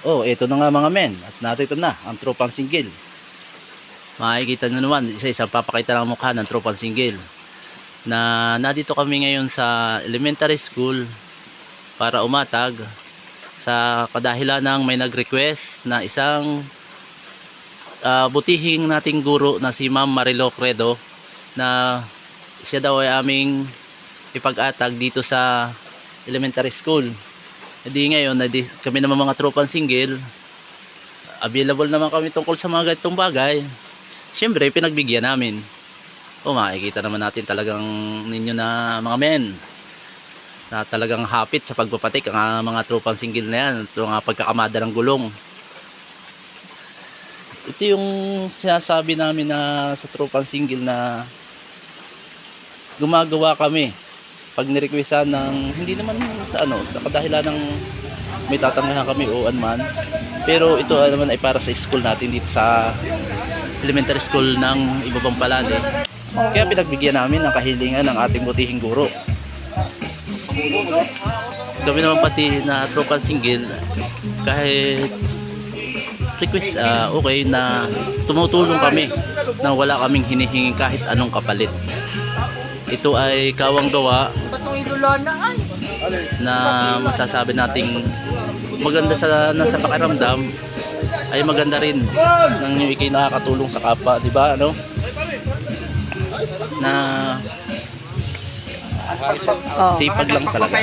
Oh, ito na nga mga men. At narito na ang tropang single. Makikita nyo naman, isa-isa papakita lang mukha ng tropang single. Na nandito kami ngayon sa elementary school para umatag sa kadahilan ng may nag-request na isang butihing nating guro na si Ma'am Marilo Credo na siya daw ay aming ipag-atag dito sa elementary school. Hindi ngayon, kami naman mga tropang single, available naman kami tungkol sa mga ganitong bagay. Siyempre, pinagbigyan namin. O, makikita naman natin talagang ninyo na mga men na talagang hapit sa pagpapatik ang mga tropang single na yan. Ito nga pagkakamada ng gulong. Ito yung sinasabi namin na sa tropang single na gumagawa kami pag nirequestan ng hindi naman sa kadahilan ng may tatanggahan kami o anman, pero ito naman ay para sa school natin dito sa elementary school ng Ibabang Palali, kaya pinagbigyan namin ng kahilingan ng ating butihing guro. Kami naman pati na tropang single, kahit request okay na tumutulong kami na wala kaming hinihingi kahit anong kapalit. Ito ay kawang gawa na masasabi nating maganda nasa pakiramdam, ay maganda rin nang yung ikay nakakatulong sa kapwa, di ba? Ano? Na sipag lang talaga.